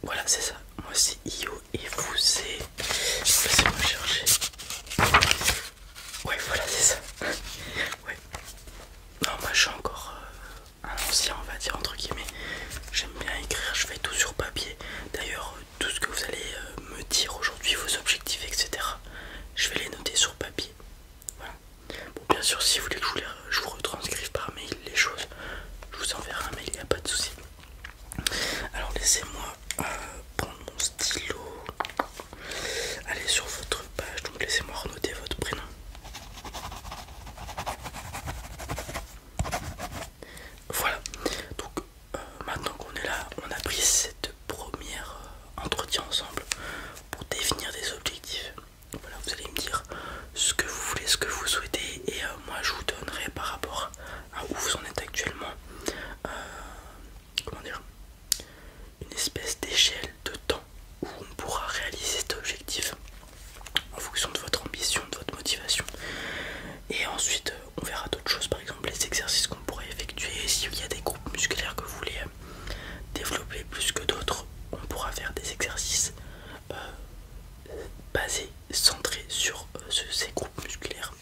Voilà, c'est ça. Moi c'est Io et vous c'est... Laissez-moi chercher. Ouais, voilà, c'est ça. Ouais. Non, moi je suis encore un ancien, on va dire, entre guillemets. J'aime bien écrire, je fais tout sur papier. D'ailleurs, tout ce que vous allez me dire aujourd'hui, vos objectifs, etc., je vais les noter sur papier. Voilà. Bon, bien sûr, si vous voulez que je vous retranscrive par mail les choses, je vous enverrai un mail, il n'y a pas de souci. Alors, laissez-moi prendre mon stylo. Allez sur votre page, donc laissez-moi renoter votre prénom. Voilà, donc maintenant qu'on est là, on a pris cette première entretien ensemble pour définir des objectifs. Voilà, vous allez me dire ce que vous voulez, ce que vous souhaitez, et moi je vous donnerai par rapport à où vous en êtes actuellement, comment dire, une espèce d'échelle de temps où on pourra réaliser cet objectif en fonction de votre ambition, de votre motivation. Et ensuite on verra d'autres choses, par exemple les exercices qu'on pourrait effectuer. S'il y a des groupes musculaires que vous voulez développer plus que d'autres, on pourra faire des exercices basés, centrés sur ces groupes musculaires.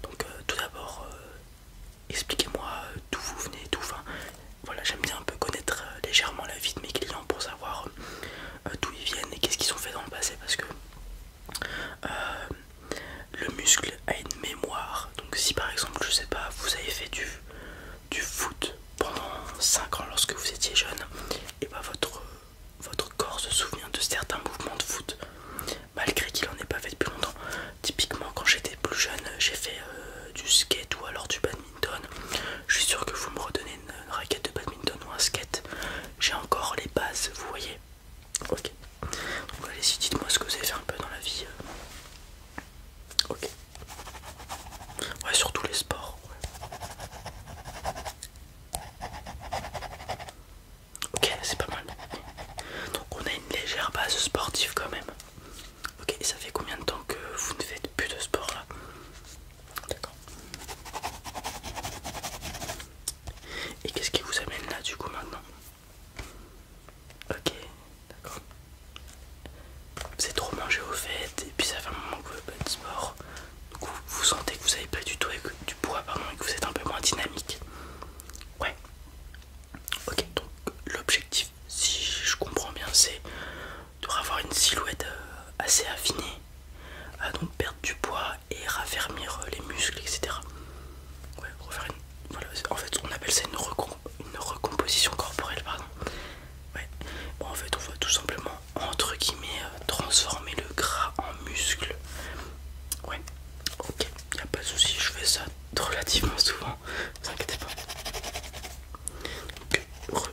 Donc tout d'abord, expliquez-moi d'où vous venez, d'où, enfin, voilà, j'aime bien un peu connaître légèrement la vie de mes clients pour savoir d'où ils viennent et qu'est-ce qu'ils ont fait dans le passé, parce que le muscle a une mémoire. Donc si par exemple, je sais pas, vous avez fait du foot pendant 5 ans lorsque vous étiez jeune, et bah votre corps se souvient de certains mouvements de foot malgré qu'il en ait pas fait depuis longtemps. Typiquement quand j'étais plus jeune, j'ai fait du skate ou alors du badminton. Je suis sûr que vous me redonnez une raquette de badminton ou un skate, j'ai encore les bases, vous voyez. Ok, donc allez-y, dites-moi ce que vous avez fait un peu dans la vie. Ok. Ouais, surtout les sports. Ouais. Ok, c'est pas mal. Donc on a une légère base sportive quand même. Ok, et ça fait combien de temps que vous ne faites plus de sport là? D'accord. Et qu'est-ce qui vous amène là du coup maintenant? Ok, d'accord. C'est trop mangé au fait, et puis ça fait un moment que vous faites pas de sport. Donc vous sentez que vous avez pas du tout du poids, pardon, et que vous êtes un peu moins dynamique. Ouais. Ok, donc l'objectif, si je comprends bien, c'est de avoir une silhouette assez affinée, donc perdre du poids et raffermir les muscles, etc. Ouais, refaire voilà, en fait on appelle ça une recomposition corporelle, pardon. Ouais, bon en fait on va tout simplement entre guillemets transformer le gras en muscle. Ouais, ok, y a pas de souci, je fais ça relativement souvent, ne vous inquiétez pas. Donc,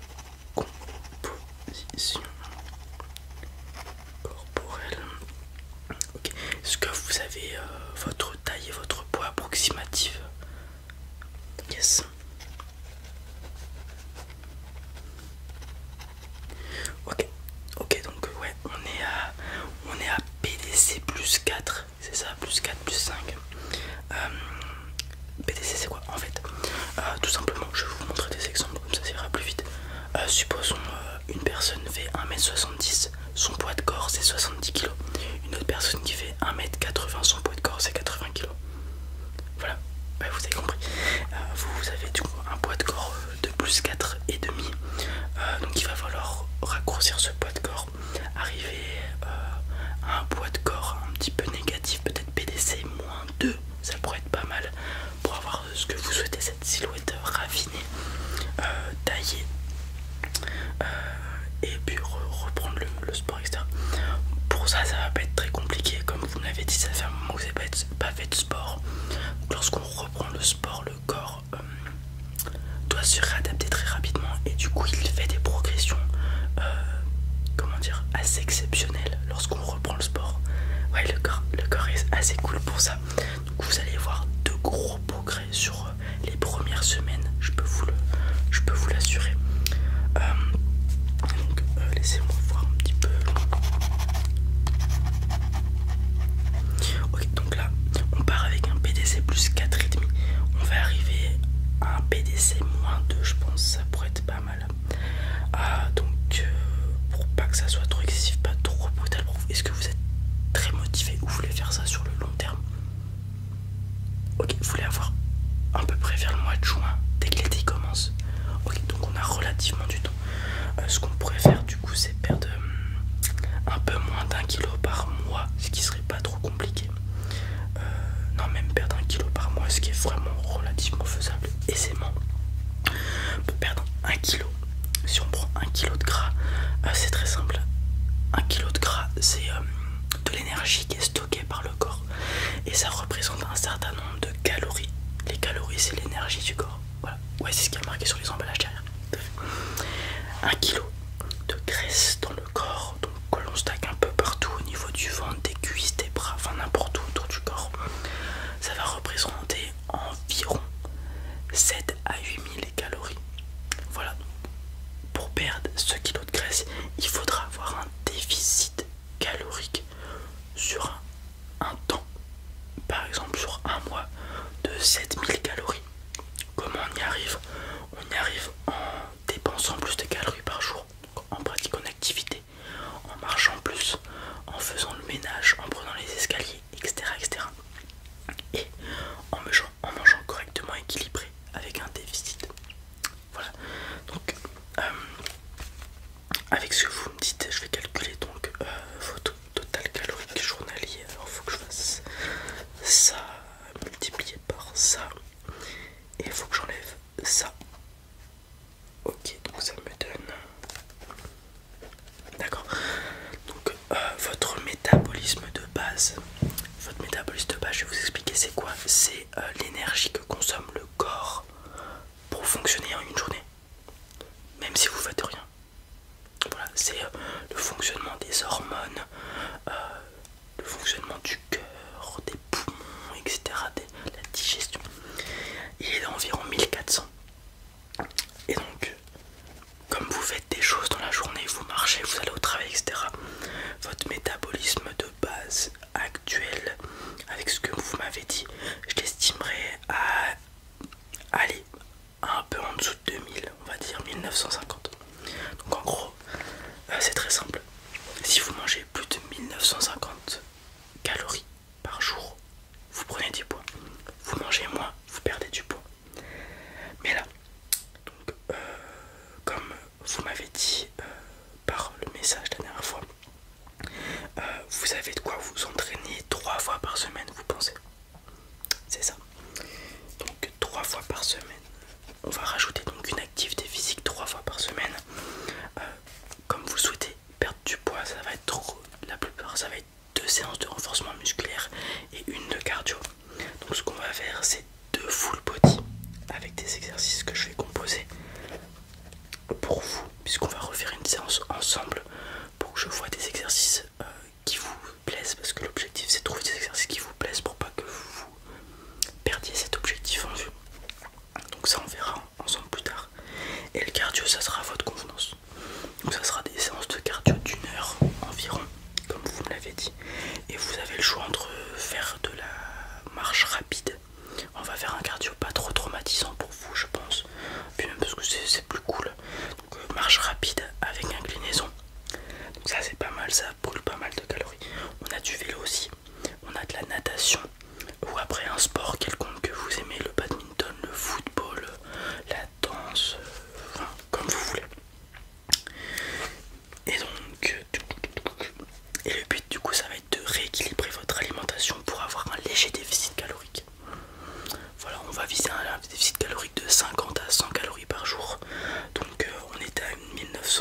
recomposition corporelle. Ok, est-ce que vous avez votre taille et votre poids approximatif? Yes. Ok, ok, donc ouais, on est à PDC plus 4, c'est ça, plus 4, plus 5. PDC c'est quoi en fait? Tout simplement, je vais vous montrer des exemples, comme ça ira plus vite. Supposons une personne fait 1m70, son poids de corps c'est 70 kg. Une autre personne qui fait 1m80, son poids de corps c'est 80 kg. Voilà, ouais, vous avez compris. Vous avez du coup un poids de corps de plus 4,5. Donc il va falloir raccourcir ce poids de corps, arriver à un poids de corps un petit peu négatif, peut-être PDC moins 2, ça pourrait être pas mal pour avoir ce que vous souhaitez, cette silhouette raffinée, taillée, et puis reprendre le sport, etc. Pour ça, ça va pas être très compliqué, comme vous me l'avez dit, ça fait un moment que vous n'avez pas fait de sport. Donc lorsqu'on reprend le sport, le corps doit se réadapter très rapidement, et du coup il fait des progressions comment dire, assez exceptionnelles lorsqu'on reprend le sport. Ouais, le corps est assez cool pour ça. Donc vous allez voir de gros progrès sur les premières semaines, je peux vous l'assurer. Donc laissez-moi voir un petit peu. Ok, donc là on part avec un PDC plus 4,5. On va arriver à un PDC moins 2, je pense, ça pourrait être pas mal. relativement du temps. Ce qu'on pourrait faire du coup, c'est perdre un peu moins d'1 kilo par mois, ce qui serait pas trop compliqué. Non, même perdre 1 kilo par mois, ce qui est vraiment relativement faisable aisément. On peut perdre 1 kilo. Si on prend 1 kilo de gras, c'est très simple. 1 kilo de gras, c'est de l'énergie qui est stockée par le corps. Et ça représente un certain nombre de calories. Les calories, c'est l'énergie du corps. Voilà. Ouais, c'est ce qui est marqué sur les emballages derrière. 1 kilo de graisse dans le corps, donc que l'on stacke un peu partout au niveau du ventre, des cuisses, des bras, enfin n'importe où autour du corps. Ça va représenter environ 7 à 8000 calories. Voilà. Pour perdre ce kilo de graisse, il faudra avoir un déficit calorique sur un temps, par exemple sur un mois, de 7000 calories. Comment on y arrive? On y arrive en dépensant plus de calories par jour, donc en pratiquant une activité, en marchant plus, en faisant le ménage, en prenant les escaliers, etc. etc. Et en mangeant correctement équilibré avec un déficit. Voilà. Donc avec ce que vous me dites, je vais calculer donc votre total calorique journalier. Alors il faut que je fasse ça multiplié par ça. Et il faut que j'enlève ça. Ok, donc ça me donne... D'accord. Donc votre métabolisme de base. Votre métabolisme de base, je vais vous expliquer c'est quoi. C'est l'énergie que consomme le corps pour fonctionner en une journée. Même si vous faites rien. Voilà, c'est le fonctionnement des hormones, le fonctionnement du cœur, des poumons, etc. La digestion. Il est d'environ 1400. Et donc, comme vous faites des choses dans la journée, vous marchez, vous allez au travail, etc. Votre métabolisme de base actuel, avec ce que vous m'avez dit, je l'estimerai à aller un peu en dessous de 2000, on va dire 1950. Donc en gros, c'est très simple. Si vous mangez plus de 1950 calories par jour, vous prenez du poids. Vous mangez moins, vous perdez du poids. Mais là, donc, comme vous m'avez dit par le message la dernière fois, vous avez de quoi vous entraîner 3 fois par semaine, vous pensez? C'est ça. Donc 3 fois par semaine. On va rajouter donc une activité physique 3 fois par semaine. Comme vous souhaitez perdre du poids, ça va être la plupart, ça va être 2 séances de renforcement musculaire et une de cardio. Donc ce qu'on va faire, c'est 2 full body avec des exercices que je vais composer pour vous, puisqu'on va refaire une séance ensemble pour que je vois des exercices qui vous plaisent, parce que l'objectif c'est de trouver des exercices qui vous plaisent pour pas que vous perdiez cet objectif en vue. Donc ça on verra ensemble plus tard. Et le cardio, ça sera à votre convenance. Donc ça sera des séances de cardio d'1 heure environ, comme vous me l'avez dit. Et vous avez le choix entre faire de la marche rapide. On va faire un cardio pas trop traumatisant pour vous, je pense. Puis même parce que c'est plus cool. Donc marche rapide avec inclinaison. Donc ça c'est pas mal, ça brûle pas mal de calories. On a du vélo aussi. On a de la natation. Ou après un sport quelconque que vous aimez, le badminton, le football, la danse, enfin, comme vous voulez. Et donc, et le but du coup ça va être de rééquilibrer votre alimentation pour avoir un léger déficit calorique. Voilà, on va viser un déficit calorique de 50 à 100 calories par jour. Donc on est à 1900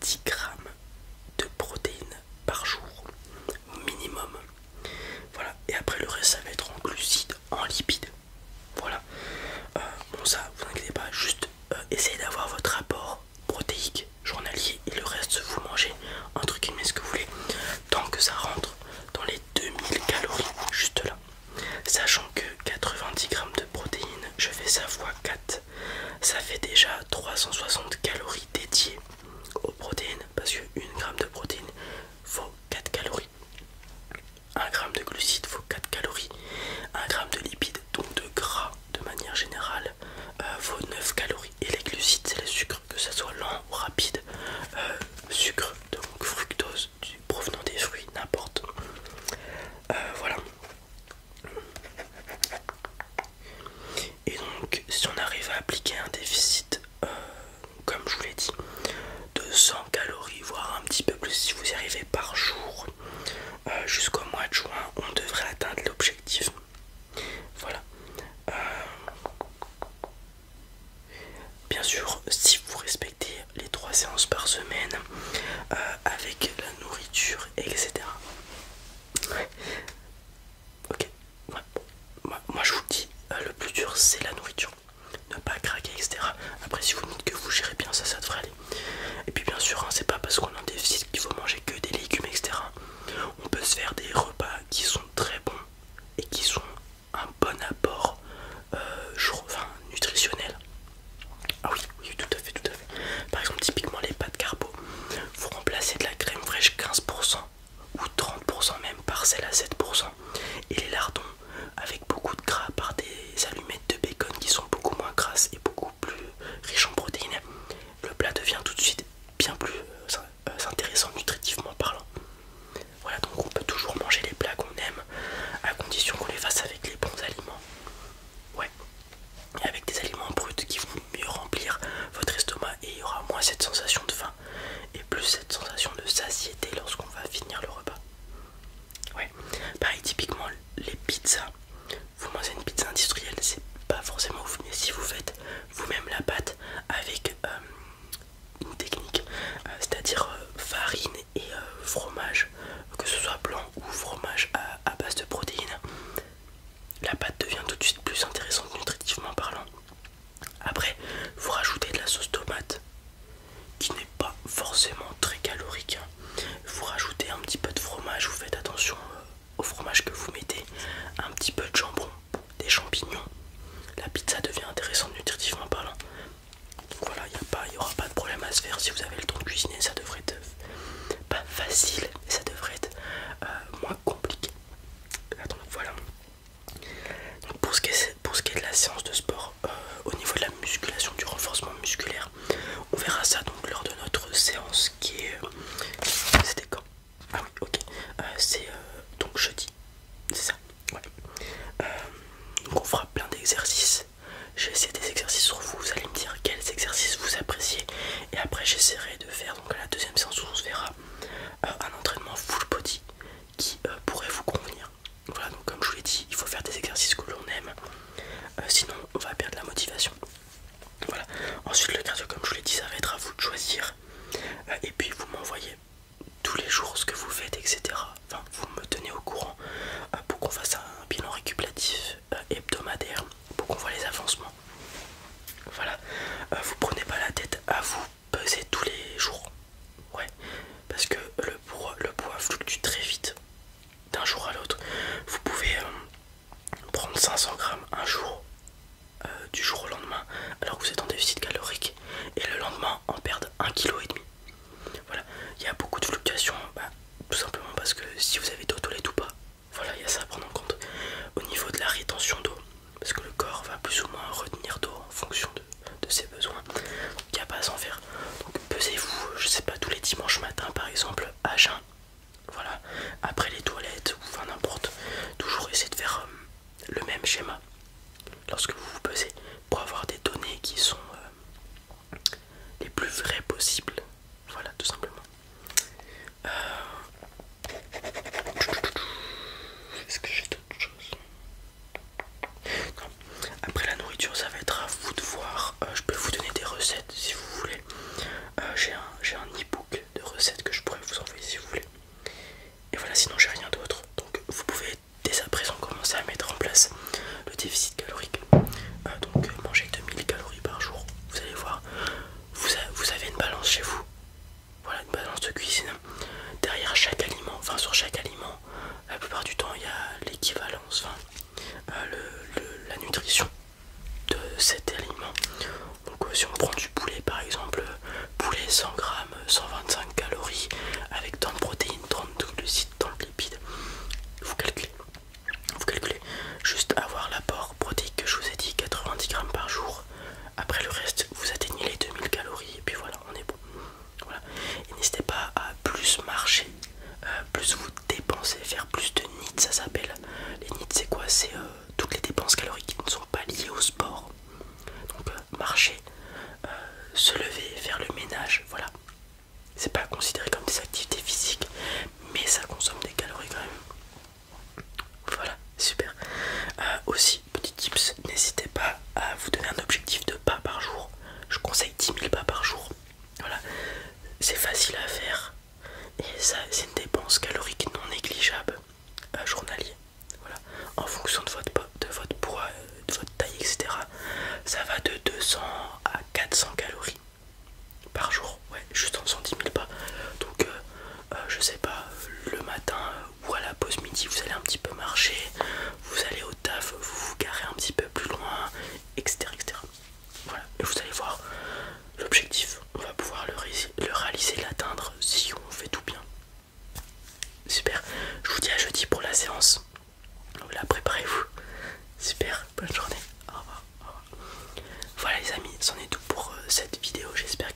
10 grammes de protéines par jour, minimum. Voilà, et après le reste ça va être en glucides, en lipides. Voilà. Bon ça, vous inquiétez pas, juste essayez d'avoir votre apport protéique journalier et le reste vous mangez entre guillemets ce que vous voulez. Tant que ça rentre dans les 2000 calories, juste là. Sachant que 90 grammes de protéines, je fais ça fois 4, ça fait déjà 360 calories dédiées aux protéines. Parce que 1 gramme de protéines faut 4 calories. 1 gramme de glucides faut 4 calories. 1 gramme de lipides, donc de gras de manière générale, vaut 9 calories. Et les glucides c'est le sucre, que ça soit lent ou rapide. Sucre, donc fructose provenant des fruits, n'importe. Voilà. Et donc si on arrive à appliquer un déficit, comme je vous l'ai dit, de 100 calories, voire un petit peu plus si vous y arrivez par jour, jusqu'au mois de juin, on devrait atteindre l'objectif. Voilà. Bien sûr, si vous respectez les 3 séances par semaine, avec la nourriture, etc. Ouais. Ok. Ouais. Moi je vous dis, le plus dur c'est la nourriture. Ne pas craquer, etc. Après, si vous me dites que vous gérez bien ça, ça devrait aller. Et puis bien sûr, hein, c'est pas parce qu'on est en déficit qu'il faut manger que des légumes, etc. On peut se faire des repas qui sont très bons et qui sont un bon apport nutritionnel. Ah oui, oui, tout à fait, tout à fait. Par exemple, typiquement les pâtes carbo, vous remplacez de la crème fraîche 15% ou 30% même par celle à 7%, et les lardons avec beaucoup de gras par des allumettes de bacon qui sont beaucoup moins grasses et beaucoup plus riches en protéines. Le plat devient tout de suite bien plus intéressant nutritivement parlant. Voilà, donc on peut toujours manger les plats qu'on aime à condition qu'on les fasse avec les bons aliments. Ouais. Et avec des aliments bruts qui vont mieux remplir votre estomac, et il y aura moins cette sensation de faim et plus cette sensation de satiété lorsqu'on va finir le repas. Ouais. Pareil, typiquement les pizzas. Vous mangez une pizza industrielle, c'est pas forcément ouf, mais si vous faites vous-même la pâte avec une technique, c'est-à-dire farine et fromage, que ce soit blanc ou fromage à base de protéines, la pâte devient tout de suite plus intéressante nutritivement parlant. Après, vous rajoutez de la sauce tomate qui n'est pas forcément très calorique. Vous rajoutez un petit peu de fromage, vous faites attention au fromage que vous mettez, un petit peu de jambon, des champignons. La pizza devient intéressante nutritivement parlant. Donc voilà, il n'y aura pas de problème à se faire. Si vous avez le temps de cuisiner, ça devrait être pas facile, mais ça devrait être moins compliqué. Donc voilà. Donc pour ce qui est de la séance de sport, au niveau de la musculation, du renforcement musculaire, on verra ça donc lors de notre séance qui est... C'était quand? Ah oui, ok. C'est donc jeudi, c'est ça. Ouais. Donc on fera plein d'exercices. J'ai essayé des exercices sur vous, vous allez me dire quels exercices vous appréciez. Et après j'essaierai de faire, donc à la deuxième séance où on se verra, un entraînement full body qui pourrait vous convenir. Voilà, donc comme je vous l'ai dit, il faut faire des exercices que l'on aime, sinon on va perdre la motivation. Voilà. Ensuite le cardio, comme je vous l'ai dit, ça va être à vous de choisir. Et puis vous m'envoyez tous les jours ce que vous faites, etc. Enfin, vous me tenez au courant pour qu'on fasse un bilan récupératif hebdomadaire, pour qu'on voit les avancements. Voilà. Vous prenez pas la tête à vous peser tous les jours. Ouais. Parce que le poids fluctue très vite d'un jour à l'autre. Vous pouvez prendre 500 grammes un jour, du jour au lendemain, alors que vous êtes en déficit calorique, et le lendemain en perdre 1,5 kg. Voilà, il y a beaucoup de fluctuations, tout simplement parce que si vous avez d'eau aux toilettes ou pas, voilà, il y a ça à prendre en compte. Au niveau de la rétention d'eau, parce que le corps va plus ou moins retenir d'eau en fonction de ses besoins, donc il n'y a pas à s'en faire. Donc pesez-vous, je sais pas, tous les dimanches matin par exemple, à jeun. Voilà, après les toilettes, ou enfin n'importe, toujours essayer de faire le même schéma lorsque vous vous pesez, pour avoir des données qui sont les plus vraies possibles. Voilà, tout simplement. Est-ce que j'ai d'autres choses? Non. Après la nourriture, ça va être à vous de voir. Je peux vous donner des recettes si vous voulez. plus vous dépenser, faire plus de NEAT, ça s'appelle. Les NEAT c'est quoi? C'est toutes les dépenses caloriques qui ne sont pas liées au sport. Donc marcher, se lever, faire le ménage, voilà. C'est pas considéré comme des activités physiques, mais ça consomme des calories quand même. Voilà, super. Aussi, petit tips, n'hésitez pas à vous donner un objectif de pas par jour. Je conseille 10 000 pas par jour. Voilà, c'est facile à faire et ça, c'est une dépense calorique non négligeable journalier. Voilà, en fonction de votre poids, de votre taille, etc. Ça va de 200 à 400 calories par jour. Ouais, juste en 110 000 pas. Donc, je sais pas, le matin ou à la pause midi, vous allez un petit peu marcher, vous allez au taf, vous vous garez un petit peu plus loin, etc. etc. Voilà, et vous allez voir l'objectif, on va pouvoir le réaliser, l'atteindre si on fait tout bien. Super, je vous dis à jeudi pour la séance. Voilà, préparez-vous. Super, bonne journée. Au revoir. Au revoir. Voilà les amis, c'en est tout pour cette vidéo. J'espère